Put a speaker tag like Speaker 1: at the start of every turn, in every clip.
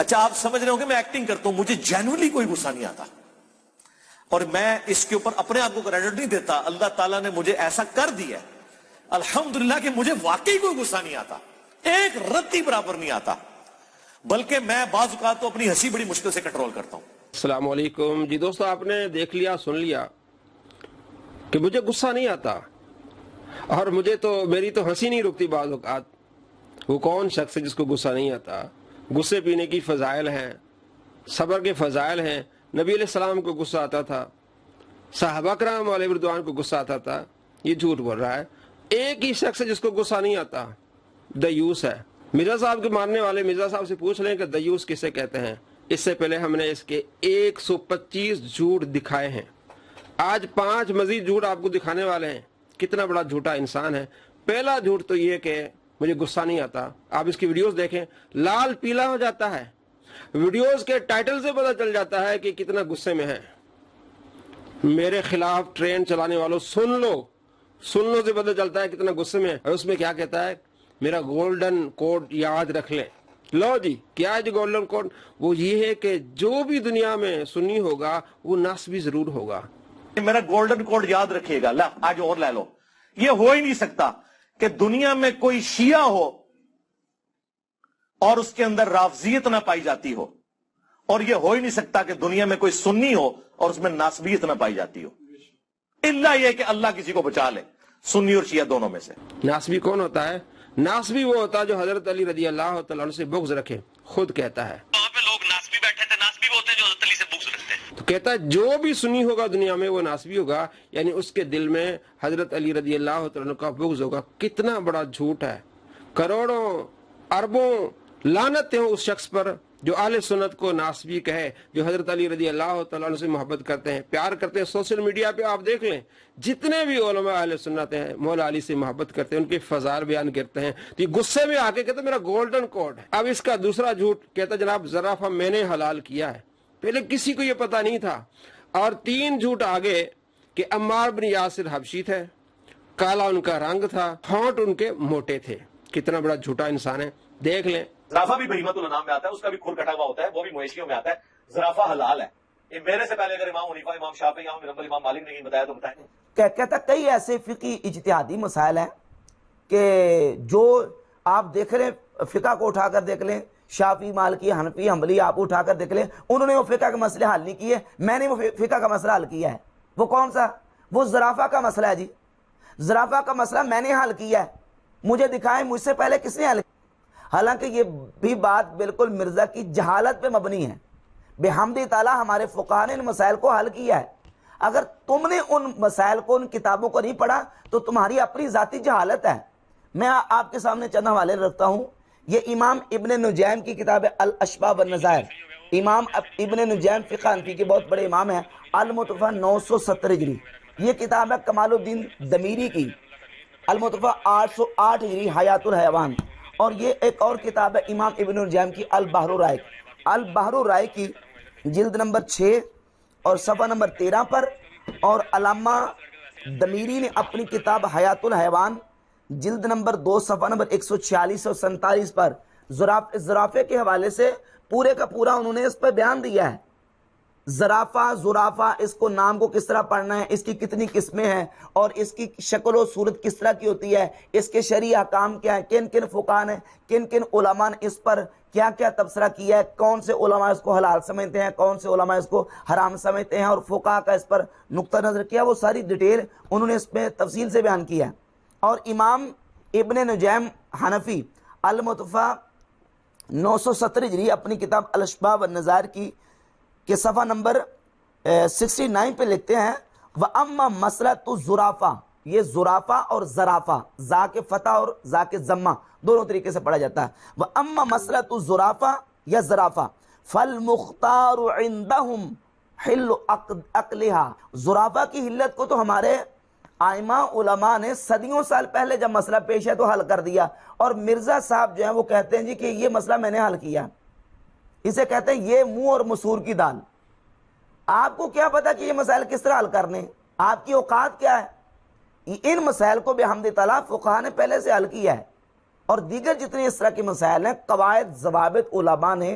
Speaker 1: اچھا آپ سمجھ رہے ہوں کہ میں ایکٹنگ کرتا ہوں, مجھے جینوئنلی کوئی غصہ نہیں آتا, اور میں اس کے اوپر اپنے آپ کو کریڈٹ نہیں دیتا, اللہ تعالیٰ نے مجھے ایسا کر دیا ہے الحمدللہ کہ مجھے واقعی کوئی غصہ نہیں آتا, ایک رتی برابر نہیں آتا, بلکہ میں بعض اوقات تو اپنی ہنسی بڑی مشکل سے کنٹرول کرتا ہوں.
Speaker 2: السلام علیکم جی دوستو, آپ نے دیکھ لیا سن لیا کہ مجھے غصہ نہیں آتا, اور مجھے تو میری تو ہنسی نہیں رکتی بعض اوقات. وہ کون شخص ہے جس کو غصہ نہیں آتا؟ غصے پینے کی فضائل ہیں, صبر کے فضائل ہیں. نبی علیہ السلام کو غصہ آتا تھا, صحابہ کرام علیہ رضوان کو غصہ آتا تھا. یہ جھوٹ بول رہا ہے. ایک ہی شخص ہے جس کو غصہ نہیں آتا, دیوس ہے. مرزا صاحب کے ماننے والے مرزا صاحب سے پوچھ لیں کہ دیوس کسے کہتے ہیں. اس سے پہلے ہم نے اس کے 125 جھوٹ دکھائے ہیں. آج 5 مزید جھوٹ آپ کو دکھانے والے ہیں. کتنا بڑا جھوٹا انسان ہے. پہلا جھوٹ تو یہ کہ مجھے غصہ نہیں آتا. آپ اس کی ویڈیوز دیکھیں, لال پیلا ہو جاتا ہے. ویڈیوز کے ٹائٹل سے پتہ چل جاتا ہے کہ کتنا غصے میں ہے. میرے خلاف ٹرین چلانے والوں سن لو سے پتہ چلتا ہے کتنا غصے میں ہے. اور اس میں کیا کہتا ہے, میرا گولڈن کوڈ یاد رکھ لیں. لو جی, کیا ہے جی گولڈن کوڈ؟ وہ یہ ہے کہ جو بھی دنیا میں سنی ہوگا وہ ناسبی ضرور ہوگا.
Speaker 1: میرا گولڈن کوڈ یاد رکھیے گا. آج اور لے لو. یہ ہو ہی نہیں سکتا کہ دنیا میں کوئی شیعہ ہو اور اس کے اندر رافضیت نہ پائی جاتی ہو, اور یہ ہو ہی نہیں سکتا کہ دنیا میں کوئی سنی ہو اور اس میں ناسبیت نہ پائی جاتی ہو, الا یہ کہ اللہ کسی کو بچا لے سنی اور شیعہ دونوں میں سے.
Speaker 2: ناسبی کون ہوتا ہے؟ ناسبی وہ ہوتا ہے جو حضرت علی رضی اللہ تعالیٰ عنہ سے بغض رکھے. خود کہتا ہے,
Speaker 1: وہاں پہ لوگ ناسبی بیٹھے تھے, ناسبی وہ ہوتے ہیں جو حضرت علی سے بغض رکھتے ہیں.
Speaker 2: تو کہتا ہے جو بھی سنی ہوگا دنیا میں وہ ناسبی ہوگا, یعنی اس کے دل میں حضرت علی رضی اللہ تعالیٰ عنہ کا بغض ہوگا. کتنا بڑا جھوٹ ہے. کروڑوں اربوں لعنت ہوں اس شخص پر جو اہل سنت کو ناسبی کہے, جو حضرت علی رضی اللہ تعالیٰ عنہ سے محبت کرتے ہیں, پیار کرتے ہیں. سوشل میڈیا پہ آپ دیکھ لیں, جتنے بھی علماء اہل سنت ہیں مولا علی سے محبت کرتے ہیں, ان کے فضائل بیان کرتے ہیں. تو یہ غصے میں آ کے کہتے میرا گولڈن کوڈ ہے. اب اس کا دوسرا جھوٹ کہتا جناب زرافہ میں نے حلال کیا ہے. پہلے کسی کو یہ پتہ نہیں تھا. اور 3 جھوٹ آگے کہ عمار بن یاسر حبشی تھے, کالا ان کا رنگ تھا, ہونٹ ان کے موٹے تھے. کتنا بڑا جھوٹا انسان ہے. دیکھ لیں.
Speaker 1: زرافہ بھی بہیمت الانام میں آتا ہے, اس کا بھی کھر کٹا ہوا ہوتا ہے, وہ بھی مویشیوں میں آتا ہے. زرافہ حلال ہے. یہ میرے سے پہلے اگر امام حنیفہ, امام شافعی, امام بن حنبل, امام مالک نے نہیں بتایا تو بتائیں.
Speaker 3: کہتا کئی ایسے فقہی اجتہادی مسائل ہیں کہ جو آپ دیکھ رہے ہیں, فقہ کو اٹھا کر دیکھ لیں, شافعی, مالکی, حنفی, حنبلی آپ اٹھا کر دیکھ لیں, انہوں نے وہ فقہ کے مسئلے حل نہیں کیے. میں نے وہ فقہ کا مسئلہ حل کیا ہے. وہ کون سا؟ وہ زرافہ کا مسئلہ ہے جی. زرافہ کا مسئلہ میں نے حل کیا ہے. مجھے دکھائیں مجھ سے پہلے کس نے حل کیا. حالانکہ یہ بھی بات بالکل مرزا کی جہالت پہ مبنی ہے. بحمد تعالیٰ ہمارے فقہاء نے ان مسائل کو حل کیا ہے. اگر تم نے ان مسائل کو, ان کتابوں کو نہیں پڑھا تو تمہاری اپنی ذاتی جہالت ہے. میں آپ کے سامنے چند حوالے رکھتا ہوں. یہ امام ابن نجیم کی کتاب ہے الاشباح والنظائر. امام ابن نجیم فقہ حنفی کے بہت بڑے امام ہیں. المتوفیٰ 970 ہجری. یہ کتاب ہے کمال الدین دمیری کی, المتوفیٰ 808 ہجری, حیات الحیوان. اور یہ ایک اور کتاب ہے امام ابن نجیم کی البحر الرائق. البحر الرائق کی جلد نمبر 6 اور صفحہ نمبر 13 پر, اور علامہ دمیری نے اپنی کتاب حیات الحیوان جلد نمبر 2 صفحہ نمبر 146 اور 47 پر زرافے کے حوالے سے پورے کا پورا انہوں نے اس پر بیان دیا ہے. زرافہ, اس کو نام کو کس طرح پڑھنا ہے, اس کی کتنی قسمیں ہیں, اور اس کی شکل و صورت کس طرح کی ہوتی ہے, اس کے شرعی احکام کیا ہیں, کن کن فقہاء نے, کن کن علماء نے اس پر کیا کیا تبصرہ کیا ہے, کون سے علماء اس کو حلال سمجھتے ہیں, کون سے علماء اس کو حرام سمجھتے ہیں, اور فقہاء کا اس پر نقطہ نظر کیا. وہ ساری ڈیٹیل انہوں نے اس میں تفصیل سے بیان کیا ہے. اور امام ابن نجیم حنفی المتوفیٰ 970 ہجری اپنی کتاب الاشباح والنظائر کی کہ صفحہ نمبر 69 پہ لکھتے ہیں, وَأَمَّا مَسْلَةُ الزُّرَافَةِ. یہ زرافہ اور زرافہ, زا کے فتح اور زا کے ضمہ دونوں طریقے سے پڑھا جاتا ہے. وَأَمَّا مَسْلَةُ الزُّرَافَةِ یا زرافہ فَالْمُخْتَارُ عِنْدَهُمْ حِلُّ عَقْلِهَا. زرافہ کی حلت کو تو ہمارے آئمہ علماء نے صدیوں سال پہلے جب مسئلہ پیش ہے تو حل کر دیا. اور مرزا صاحب جو ہیں وہ کہتے ہیں جی کہ یہ مسئلہ میں نے حل کیا. اسے کہتے ہیں یہ منہ اور مسور کی دال. آپ کو کیا پتا کہ یہ مسائل کس طرح حل کرنے, آپ کی اوقات کیا ہے. ان مسائل کو بحمد تعالیٰ فقہاء نے پہلے سے حل کیا ہے. اور دیگر جتنے اس طرح کے مسائل ہیں, قواعد ضوابط علماء نے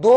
Speaker 3: 2